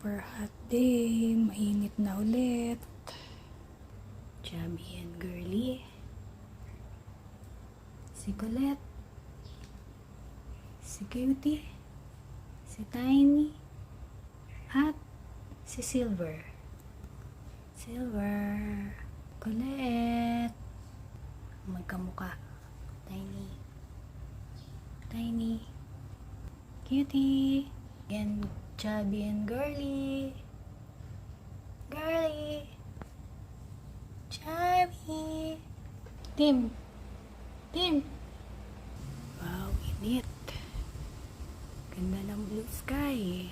super hot day. Mainit na ulit. Chubby and girly. Si Colette. Si Cutie. Si Tiny. At si Silver. Colette. Magkamuka. Tiny. Cutie. And chubby and girly. Chubby. Tim. Wow, init. Ganda ng blue sky.